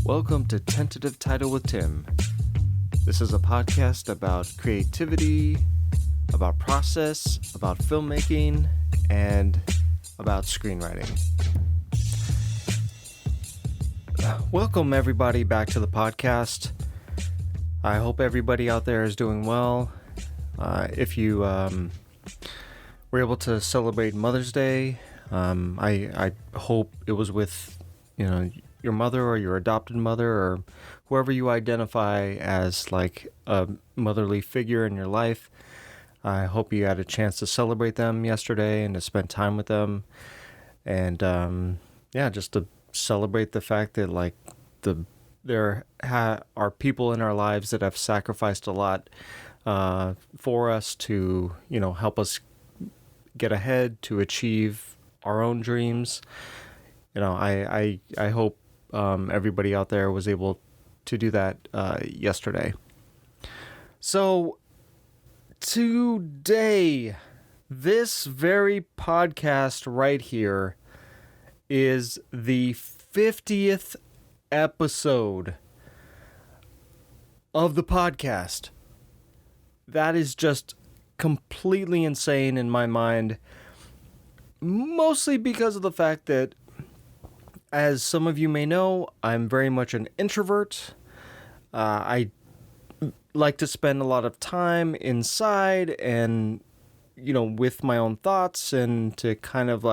Welcome to Tentative Title with Tim. This is a podcast about creativity, about process, about filmmaking, and about screenwriting. Welcome everybody back to the podcast. I hope everybody out there is doing well. If you were able to celebrate Mother's Day, I hope it was with, your mother or your adopted mother or whoever you identify as like a motherly figure in your life. I hope you had a chance to celebrate them yesterday and to spend time with them. And just to celebrate the fact that there are people in our lives that have sacrificed a lot for us to, help us get ahead, to achieve our own dreams. I hope everybody out there was able to do that yesterday. So today, this very podcast right here is the 50th episode of the podcast. That is just completely insane in my mind, mostly because of the fact that, as some of you may know, I'm very much an introvert. I like to spend a lot of time inside and, with my own thoughts and to kind of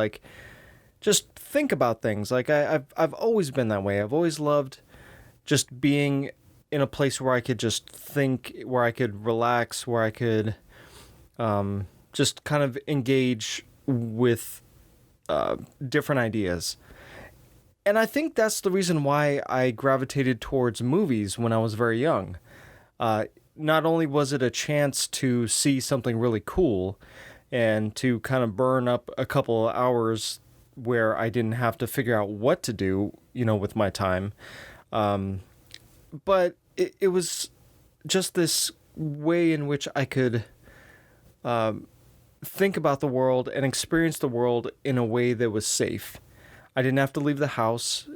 just think about things. I've always been that way. I've always loved just being in a place where I could just think, where I could relax, where I could just kind of engage with different ideas. And I think that's the reason why I gravitated towards movies when I was very young. Not only was it a chance to see something really cool and to kind of burn up a couple of hours where I didn't have to figure out what to do, with my time. But it was just this way in which I could think about the world and experience the world in a way that was safe. I didn't have to leave the house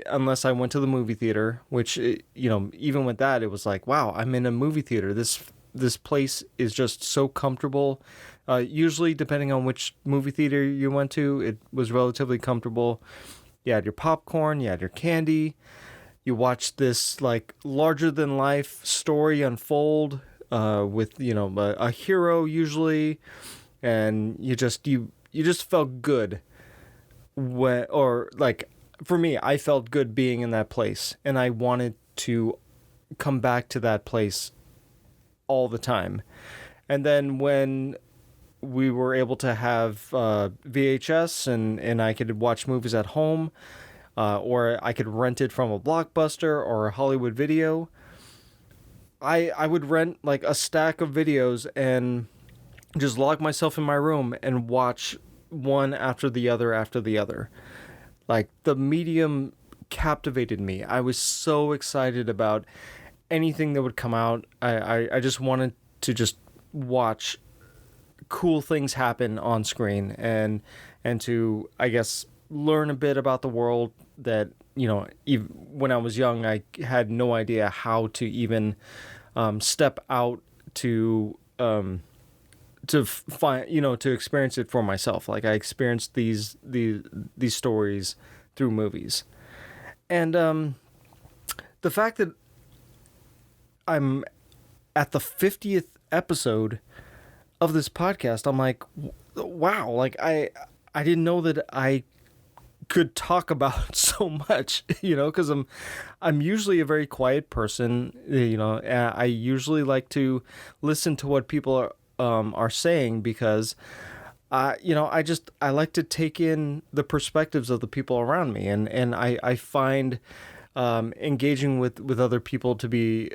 unless I went to the movie theater, which, even with that, it was like, wow, I'm in a movie theater. This place is just so comfortable. Usually, depending on which movie theater you went to, it was relatively comfortable. You had your popcorn, you had your candy. You watched this larger than life story unfold with a hero usually, and you just felt good. For me, I felt good being in that place, and I wanted to come back to that place all the time. And then when we were able to have VHS and I could watch movies at home, or I could rent it from a Blockbuster or a Hollywood Video, I would rent a stack of videos and just lock myself in my room and watch one after the other. The medium captivated me. I was so excited about anything that would come out. I just wanted to just watch cool things happen on screen and to, I guess, learn a bit about the world that, even when I was young, I had no idea how to even step out to find, to experience it for myself. I experienced these stories through movies. And the fact that I'm at the 50th episode of this podcast, I'm like, wow, I didn't know that I could talk about so much, because I'm usually a very quiet person, I usually like to listen to what people are saying because, I like to take in the perspectives of the people around me. And I find engaging with other people to be,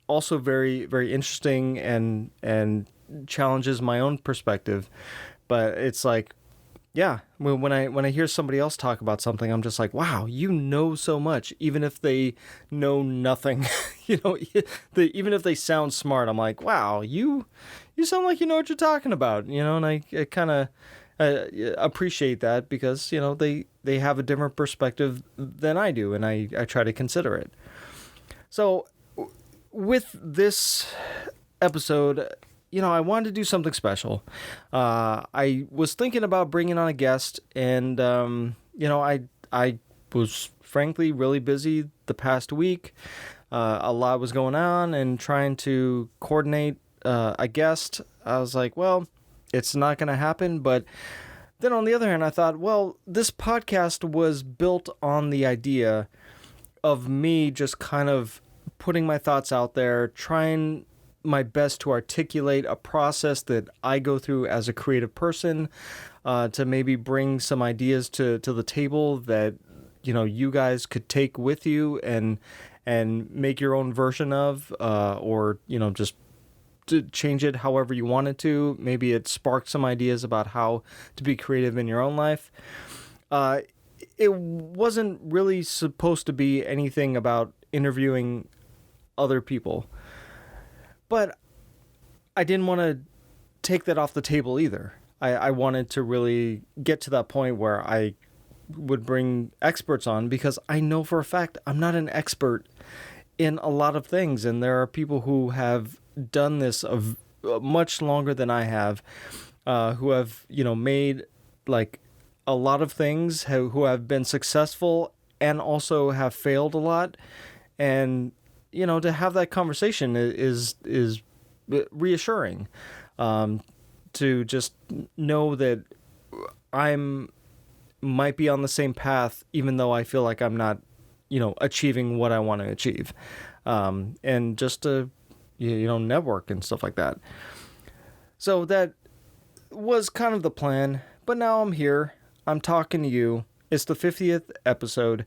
also very, very interesting and challenges my own perspective. But it's when I hear somebody else talk about something, I'm just like, wow, you know so much, even if they know nothing. Even if they sound smart, I'm like, wow, you sound like you know what you're talking about, and I kind of appreciate that because, they have a different perspective than I do, and I try to consider it. So with this episode, I wanted to do something special. I was thinking about bringing on a guest, and, I was frankly really busy the past week. A lot was going on, and trying to coordinate a guest, I was like, well, it's not going to happen. But then on the other hand, I thought, well, this podcast was built on the idea of me just kind of putting my thoughts out there, trying my best to articulate a process that I go through as a creative person, to maybe bring some ideas to the table that, you guys could take with you and make your own version of, or, just to change it however you want it to. Maybe it sparked some ideas about how to be creative in your own life. It wasn't really supposed to be anything about interviewing other people, but I didn't want to take that off the table either. I wanted to really get to that point where I would bring experts on, because I know for a fact I'm not an expert in a lot of things, and there are people who have done this much longer than I have, who have made like a lot of things, who have been successful and also have failed a lot, and to have that conversation is reassuring, to just know that might be on the same path, even though I feel like I'm not achieving what I want to achieve, and just to network and stuff like that. So that was kind of the plan, but now I'm here, I'm talking to you. It's the 50th episode,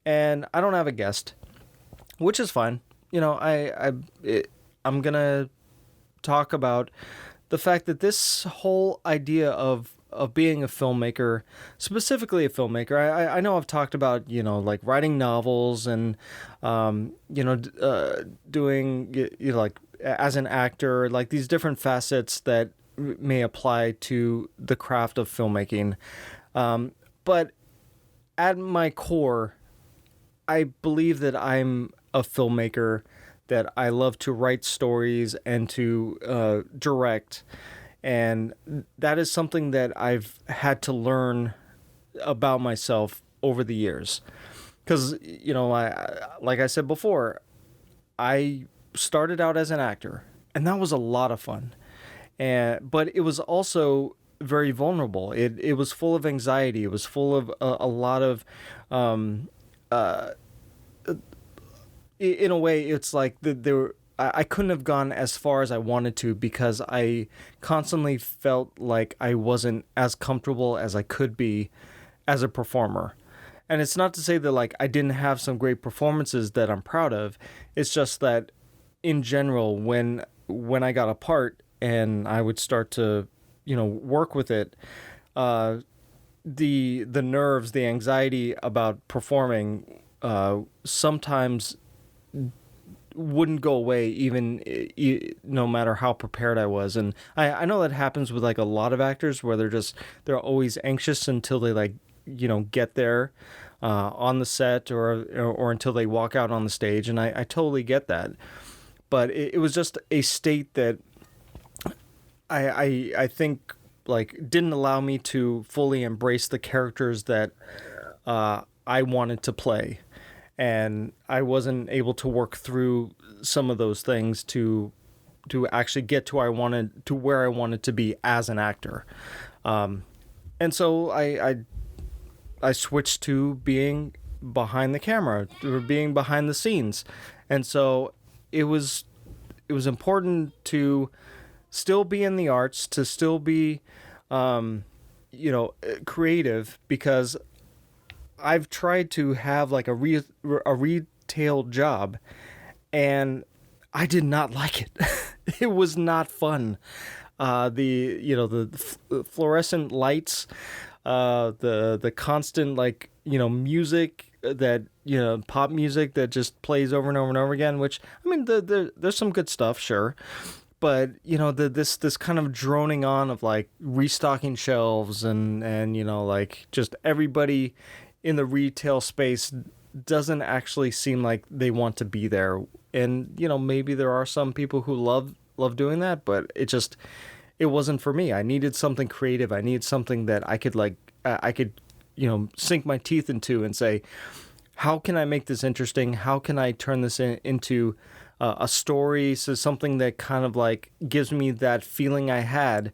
and I don't have a guest, which is fine. I'm gonna talk about the fact that this whole idea of being a filmmaker, specifically a filmmaker. I know I've talked about, like writing novels and, doing, like as an actor, like these different facets that may apply to the craft of filmmaking. But at my core, I believe that I'm a filmmaker, that I love to write stories and to direct. And that is something that I've had to learn about myself over the years. Because, like I said before, I started out as an actor, and that was a lot of fun. But it was also very vulnerable. It was full of anxiety. It was full of a lot of... in a way, it's like I couldn't have gone as far as I wanted to, because I constantly felt like I wasn't as comfortable as I could be as a performer. And it's not to say that like I didn't have some great performances that I'm proud of. It's just that in general, when I got a part and I would start to, work with it, the nerves, the anxiety about performing, sometimes wouldn't go away, even no matter how prepared I was. And I know that happens with like a lot of actors, where they're always anxious until they like get there on the set, or until they walk out on the stage. And I totally get that, but it was just a state that I think like didn't allow me to fully embrace the characters that I wanted to play. And I wasn't able to work through some of those things to actually get to where I wanted to be as an actor. And so I switched to being behind the camera, or being behind the scenes. And so it was important to still be in the arts, to still be creative, because I've tried to have like a retail job, and I did not like it. It was not fun. The fluorescent lights, the constant like music that pop music that just plays over and over and over again. Which, I mean, there's some good stuff, sure, But this kind of droning on of like restocking shelves and like just everybody in the retail space doesn't actually seem like they want to be there. And maybe there are some people who love doing that, but it wasn't for me. I needed something creative. I needed something that I could sink my teeth into and say, how can I make this interesting? How can I turn this into a story? So something that kind of like gives me that feeling I had,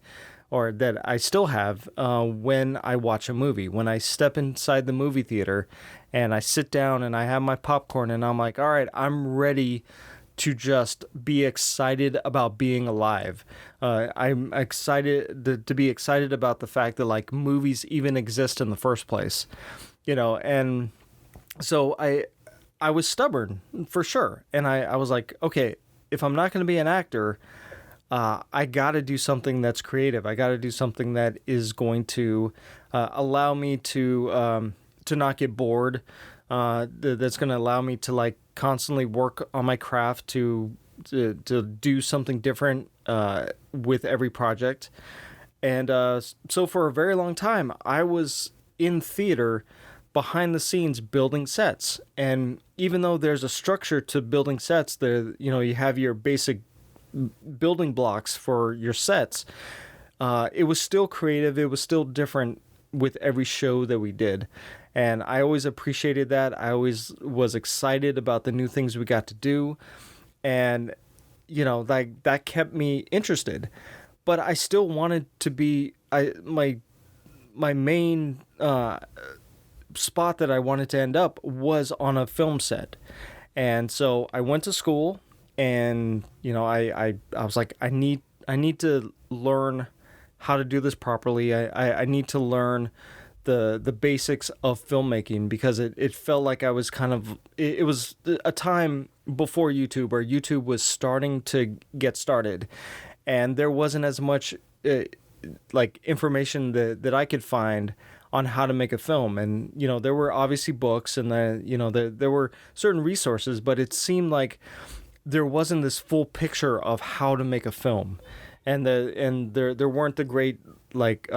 or that I still have, when I watch a movie. When I step inside the movie theater and I sit down and I have my popcorn and I'm like, all right, I'm ready to just be excited about being alive. I'm excited to be excited about the fact that like movies even exist in the first place, and so I was stubborn for sure. And I was like, okay, if I'm not going to be an actor, I got to do something that's creative. I got to do something that is going to allow me to not get bored. That's going to allow me to like constantly work on my craft to do something different with every project. And so for a very long time, I was in theater behind the scenes building sets. And even though there's a structure to building sets, you have your basic building blocks for your sets, it was still creative. It was still different with every show that we did. And I always appreciated that. I always was excited about the new things we got to do. And, like that kept me interested. But I still wanted to be, my main spot that I wanted to end up was on a film set. And so I went to school, and I was like, I need to learn how to do this properly. I need to learn the basics of filmmaking, because it felt like I was kind of, it was a time before YouTube, where YouTube was starting to get started, and there wasn't as much like information that I could find on how to make a film. And there were obviously books, and there were certain resources, but it seemed like there wasn't this full picture of how to make a film. And there weren't the great like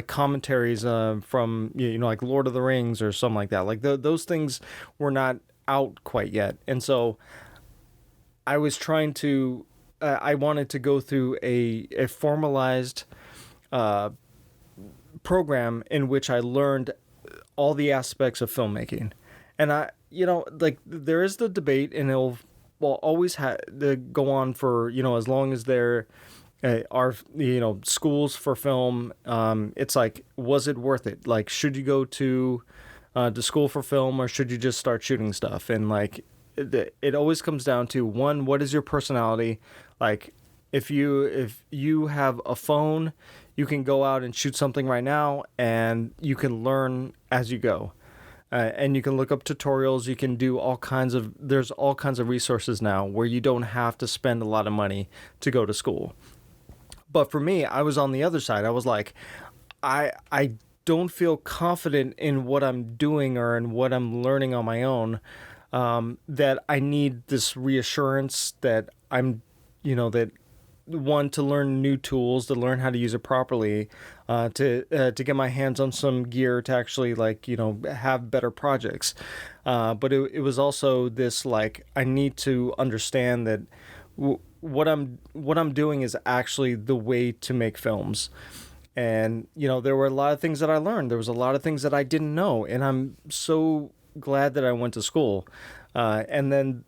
commentaries from like Lord of the Rings or something like that. Like those things were not out quite yet. And so I was trying to I wanted to go through a formalized program in which I learned all the aspects of filmmaking. And like there is the debate, and it'll always go on for as long as there are schools for film. It's like, was it worth it? Like, should you go to school for film, or should you just start shooting stuff? And like it always comes down to, one, what is your personality? Like, if you have a phone, you can go out and shoot something right now, and you can learn as you go. And you can look up tutorials. You can do there's all kinds of resources now where you don't have to spend a lot of money to go to school. But for me, I was on the other side. I was like, I don't feel confident in what I'm doing or in what I'm learning on my own, that I need this reassurance that I'm, that, one, to learn new tools, to learn how to use it properly, to get my hands on some gear to actually have better projects. But it was also this, like, I need to understand that what I'm doing is actually the way to make films. And there were a lot of things that I learned. There was a lot of things that I didn't know, and I'm so glad that I went to school. And then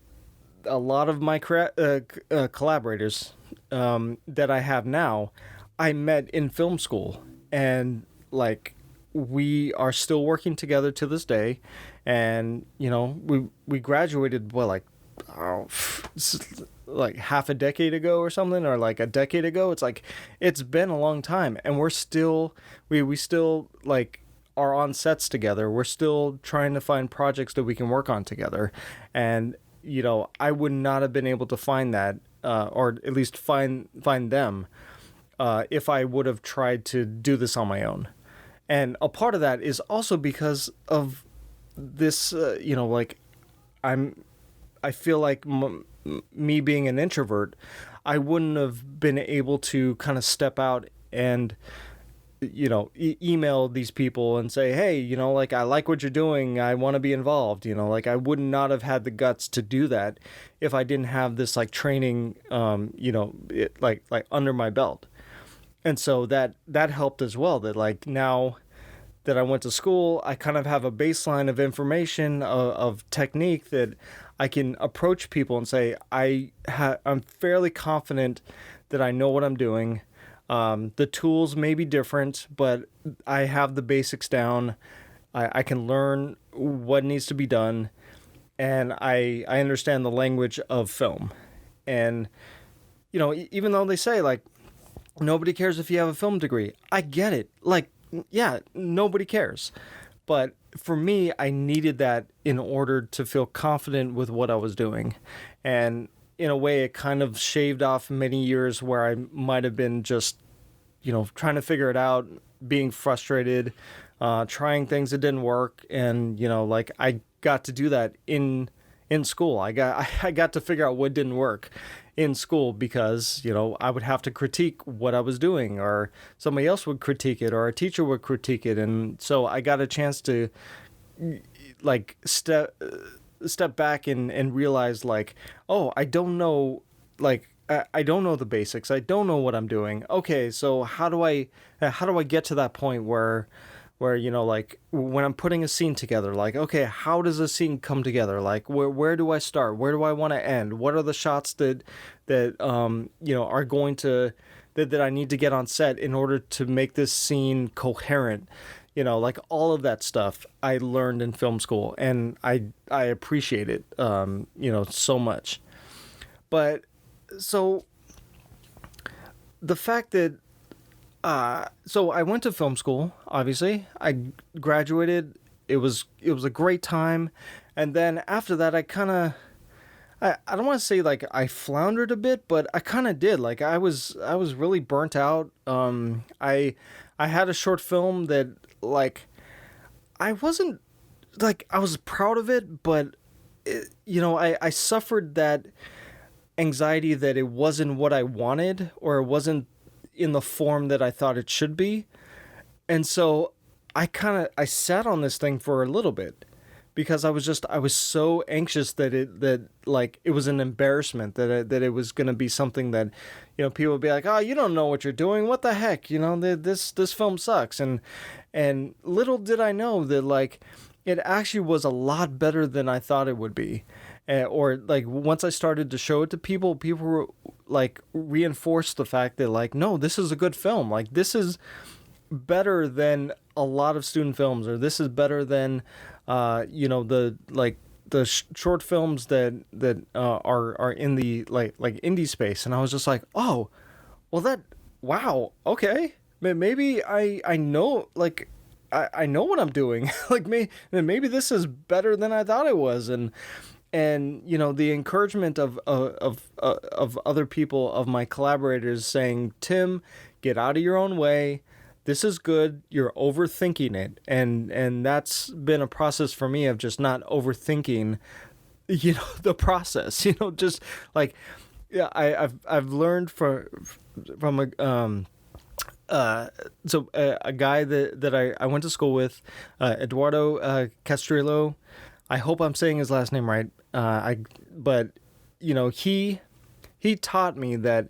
a lot of my collaborators that I have now, I met in film school, and like we are still working together to this day. And we graduated like half a decade ago or something, or like a decade ago. It's like, it's been a long time, and we're still we still like are on sets together. We're still trying to find projects that we can work on together. And I would not have been able to find that, or at least find them, if I would have tried to do this on my own. And a part of that is also because of this, like I feel like me being an introvert, I wouldn't have been able to kind of step out and, email these people and say, hey, like, I like what you're doing. I want to be involved. Like, I would not have had the guts to do that if I didn't have this like training, like under my belt. And so that helped as well, that like now that I went to school, I kind of have a baseline of information, of technique that I can approach people and say, I'm fairly confident that I know what I'm doing. The tools may be different, but I have the basics down. I can learn what needs to be done, and I understand the language of film. And, even though they say, like, nobody cares if you have a film degree, I get it. Like, yeah, nobody cares. But for me, I needed that in order to feel confident with what I was doing. And in a way, it kind of shaved off many years where I might have been just, trying to figure it out, being frustrated, trying things that didn't work. And, like, I got to do that in school. I got to figure out what didn't work in school because, I would have to critique what I was doing, or somebody else would critique it, or a teacher would critique it. And so I got a chance to like step back and realize, like, oh, I don't know, like, I don't know the basics. I don't know what I'm doing. Okay, so how do I get to that point where like when I'm putting a scene together, like, okay, how does a scene come together? Like, where do I start? Where do I want to end? What are the shots that are going to, that I need to get on set in order to make this scene coherent? Like all of that stuff I learned in film school, and I appreciate it, so much. But so the fact that, so I went to film school, obviously. I graduated. It was a great time. And then after that, I don't want to say like I floundered a bit, but I kind of did. Like I was really burnt out. I had a short film that, like, I wasn't, like, I was proud of it, but I suffered that anxiety that it wasn't what I wanted, or it wasn't in the form that I thought it should be. And so I sat on this thing for a little bit because I was so anxious that it was an embarrassment, that it was going to be something that, people would be like, oh, you don't know what you're doing. What the heck? This film sucks. And little did I know that, like, it actually was a lot better than I thought it would be. Or like once I started to show it to people were like reinforced the fact that, like, no, this is a good film. Like, this is better than a lot of student films, or this is better than, the short films that are in the like indie space. And I was just like, oh, well, wow, okay, maybe I know, like, I know what I'm doing. Like, maybe this is better than I thought it was. And the encouragement of other people, of my collaborators, saying, Tim, get out of your own way. This is good. You're overthinking it. And that's been a process for me of just not overthinking, the process, just like, yeah, I've learned from a guy that I went to school with, Eduardo Castrillo. I hope I'm saying his last name right. But he taught me that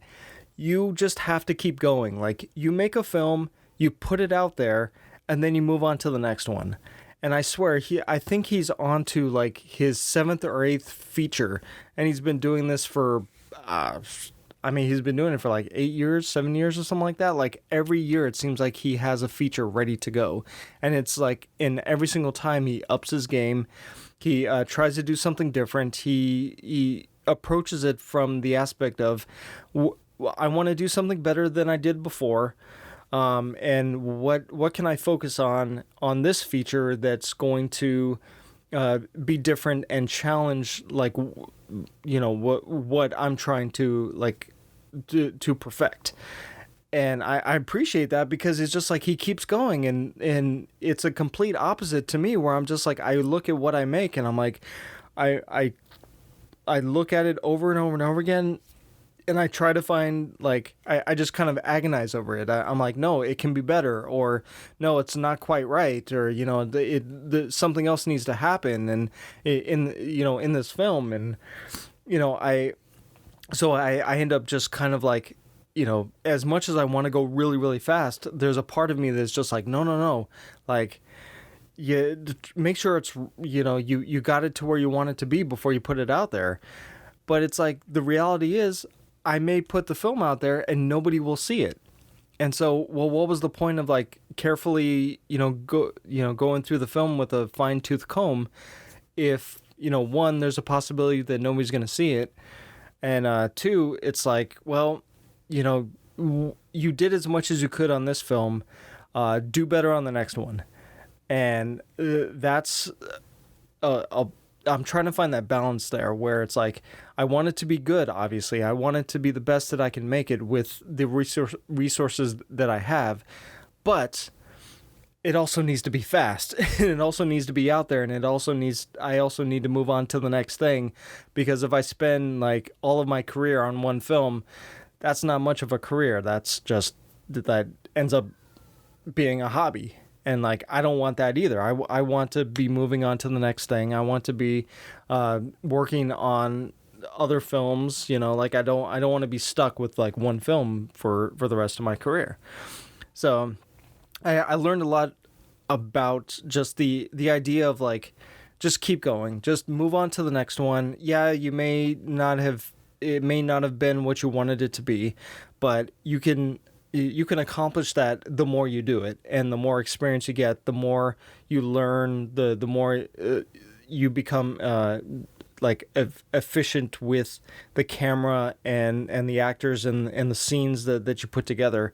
you just have to keep going. Like, you make a film, you put it out there, and then you move on to the next one. And I swear, I think he's on to like his 7th or 8th feature, and he's been doing this for, he's been doing it for like 8 years, 7 years or something like that. Like, every year it seems like he has a feature ready to go. And it's like, in every single time he ups his game. He tries to do something different. He approaches it from the aspect of, I want to do something better than I did before. And what can I focus on this feature that's going to be different and challenge, like, what I'm trying to, like, to perfect. And I appreciate that, because it's just like he keeps going, and it's a complete opposite to me, where I'm just like, I look at what I make and I'm like, I look at it over and over and over again, I try to find, like, I just kind of agonize over it. I'm like, no, it can be better, or no, it's not quite right, or, something else needs to happen, and in this film, and, I end up just kind of like, as much as I want to go really, really fast, there's a part of me that's just like, no, no, no, like, make sure it's, you got it to where you want it to be before you put it out there. But it's like, the reality is, I may put the film out there and nobody will see it. And so, well, what was the point of, like, carefully, going through the film with a fine-tooth comb if, one, there's a possibility that nobody's going to see it, and two, it's like, well, you did as much as you could on this film, do better on the next one. And that's I'm trying to find that balance there, where it's like, I want it to be good, obviously. I want it to be the best that I can make it with the resources that I have. But it also needs to be fast. And it also needs to be out there. And I also need to move on to the next thing. Because if I spend, like, all of my career on one film, that's not much of a career. That's just, that ends up being a hobby. And, like, I don't want that either. I want to be moving on to the next thing. I want to be working on other films. Like, I don't want to be stuck with, like, one film for the rest of my career. So I learned a lot about just the idea of, like, just keep going. Just move on to the next one. Yeah, it may not have been what you wanted it to be, but you can accomplish that the more you do it, and the more experience you get, the more you learn, the more you become efficient with the camera and the actors and the scenes that you put together.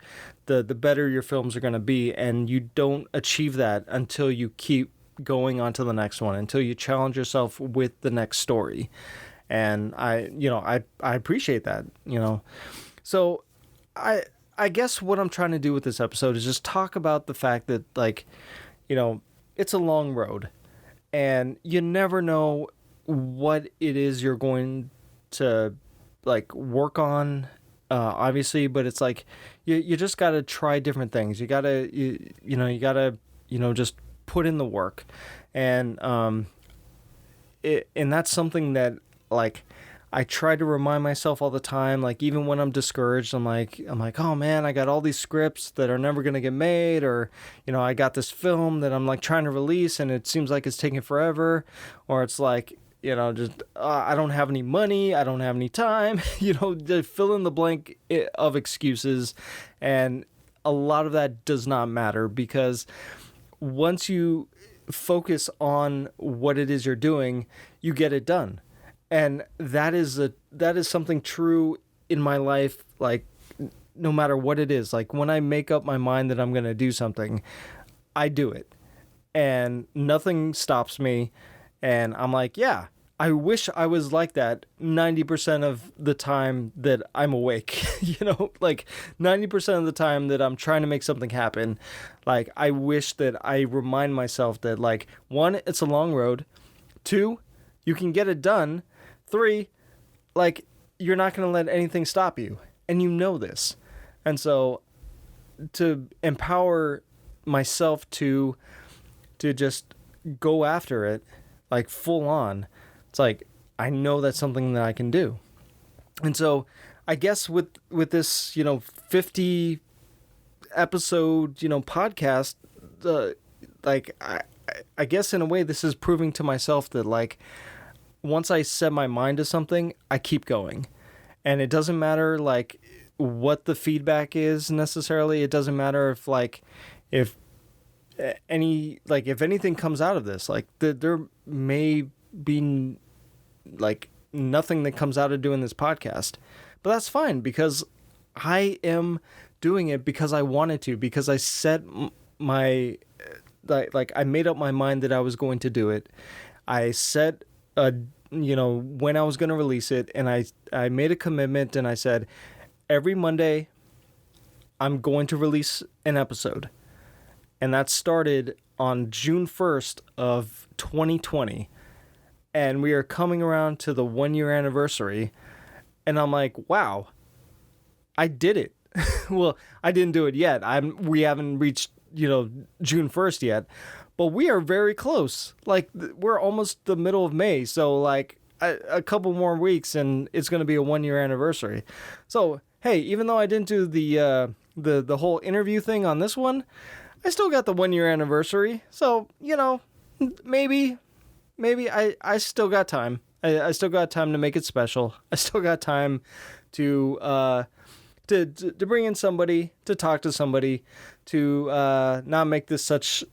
The better your films are going to be, and you don't achieve that until you keep going on to the next one, until you challenge yourself with the next story. And I appreciate that, So I guess what I'm trying to do with this episode is just talk about the fact that, like, it's a long road, and you never know what it is you're going to, like, work on, obviously, but it's like, you just got to try different things. You got to, just put in the work. And that's something that, like, I try to remind myself all the time. Like, even when I'm discouraged, I'm like, oh man, I got all these scripts that are never going to get made, or, I got this film that I'm, like, trying to release and it seems like it's taking forever, or it's like, just, I don't have any money, I don't have any time, fill in the blank of excuses. And a lot of that does not matter, because once you focus on what it is you're doing, you get it done. And that is something true in my life, like, no matter what it is. Like, when I make up my mind that I'm going to do something, I do it. And nothing stops me. And I'm like, yeah, I wish I was like that 90% of the time that I'm awake. Like, 90% of the time that I'm trying to make something happen. Like, I wish that I remind myself that, like, 1, it's a long road. 2, you can get it done. 3, like, you're not going to let anything stop you. And this. And so, to empower myself to just go after it, like, full on, it's like, I know that's something that I can do. And so, I guess with this, 50 episode, podcast, like, I guess in a way this is proving to myself that, like, once I set my mind to something, I keep going. And it doesn't matter, like, what the feedback is necessarily. It doesn't matter if anything comes out of this, like, there may be, like, nothing that comes out of doing this podcast. But that's fine, because I am doing it because I wanted to, because I set my, like, I made up my mind that I was going to do it. I set when I was going to release it, and I made a commitment, and I said, every Monday I'm going to release an episode. And that started on June 1st of 2020. And we are coming around to the 1-year anniversary. And I'm like, wow, I did it. Well, I didn't do it yet. We haven't reached, June 1st yet, but we are very close. Like, we're almost the middle of May. So, like, a couple more weeks and it's going to be a 1 year anniversary. So, hey, even though I didn't do the whole interview thing on this one, I still got the 1 year anniversary. So, maybe I still got time. I still got time to make it special. I still got time to bring in somebody, to talk to somebody, to not make this such,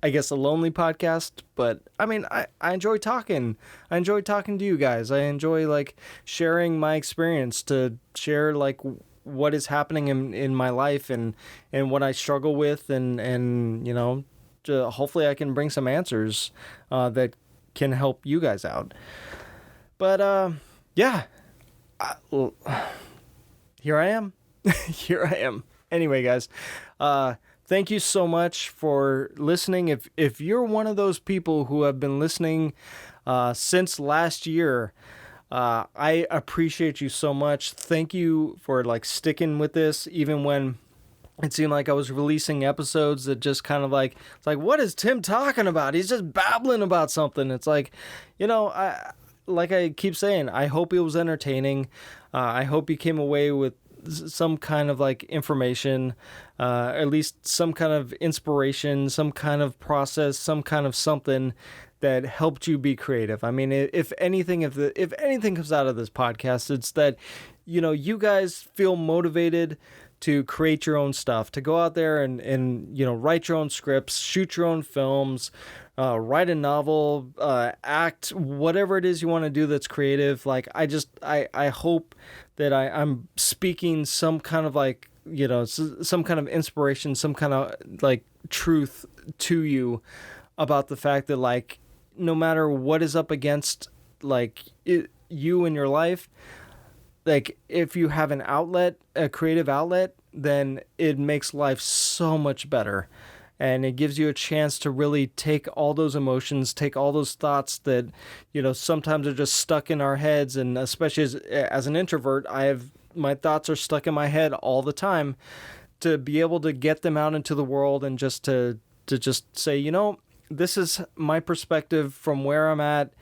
I guess, a lonely podcast. But I mean, I enjoy talking. I enjoy talking to you guys. I enjoy like sharing my experience, to share like what is happening in my life and what I struggle with, and hopefully I can bring some answers that can help you guys out. But yeah, here I am. Here I am. Anyway, guys, thank you so much for listening. If you're one of those people who have been listening since last year, I appreciate you so much. Thank you for like sticking with this, even when it seemed like I was releasing episodes that just kind of like, it's like, what is Tim talking about? He's just babbling about something. It's like, like I keep saying, I hope it was entertaining. I hope you came away with some kind of like information, at least some kind of inspiration, some kind of process, some kind of something that helped you be creative. I mean, if anything comes out of this podcast, it's that, you guys feel motivated to create your own stuff, to go out there and write your own scripts, shoot your own films, write a novel, act, whatever it is you want to do that's creative. Like, I hope that I'm speaking some kind of like, some kind of inspiration, some kind of like truth to you about the fact that like, no matter what is up against like you in your life, like if you have an outlet, a creative outlet, then it makes life so much better. And it gives you a chance to really take all those emotions, take all those thoughts that, sometimes are just stuck in our heads. And especially as an introvert, my thoughts are stuck in my head all the time, to be able to get them out into the world and just to just say, this is my perspective from where I'm at.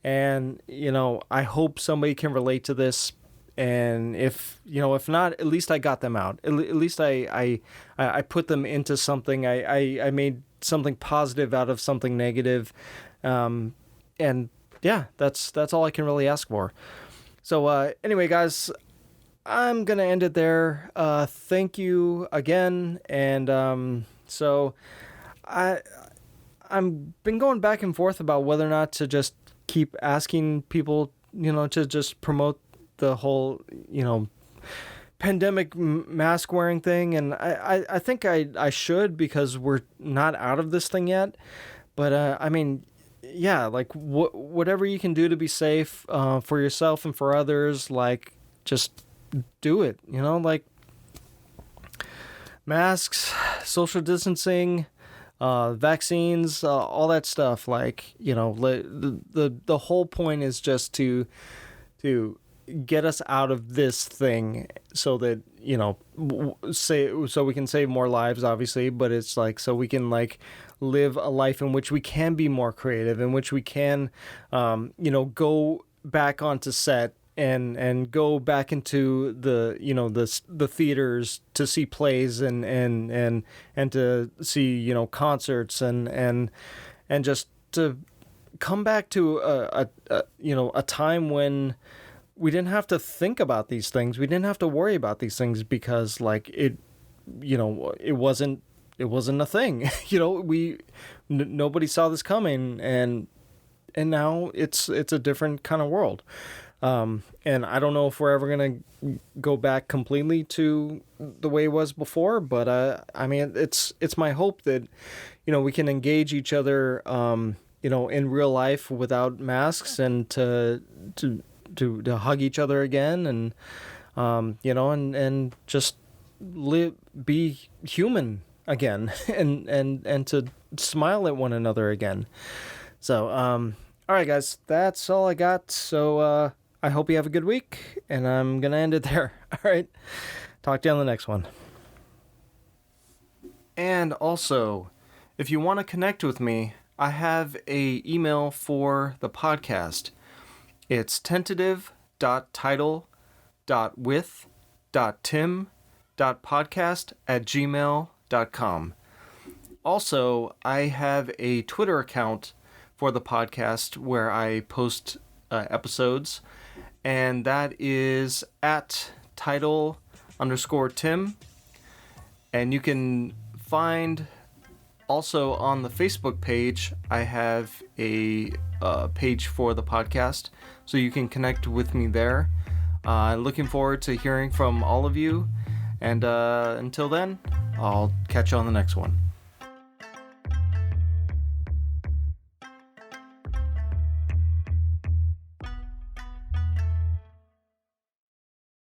And, I hope somebody can relate to this. And if not, at least I got them out. At least I put them into something. I made something positive out of something negative. And yeah, that's all I can really ask for. So anyway, guys, I'm going to end it there. Thank you again. And so I'm been going back and forth about whether or not to just keep asking people, to just promote the whole, pandemic mask wearing thing. And I think I should, because we're not out of this thing yet. But I mean, yeah, like whatever you can do to be safe for yourself and for others, like just do it, like masks, social distancing, vaccines, all that stuff. Like, the whole point is just to get us out of this thing, so that so we can save more lives, obviously, but it's like so we can like live a life in which we can be more creative, in which we can go back onto set and go back into the theaters to see plays and to see concerts and just to come back to a time when we didn't have to think about these things. We didn't have to worry about these things, because like it wasn't a thing. Nobody saw this coming, and now it's a different kind of world. And I don't know if we're ever going to go back completely to the way it was before, but I mean, it's my hope that, we can engage each other, in real life without masks, and to hug each other again, and, and just be human again, and to smile at one another again. So, all right, guys, that's all I got. So, I hope you have a good week, and I'm going to end it there. All right. Talk to you on the next one. And also, if you want to connect with me, I have a email for the podcast. It's tentative.title.with.tim.podcast@gmail.com. Also, I have a Twitter account for the podcast where I post episodes, and that is at title_Tim. And you can find also on the Facebook page, I have a page for the podcast, so you can connect with me there. Looking forward to hearing from all of you, and until then, I'll catch you on the next one.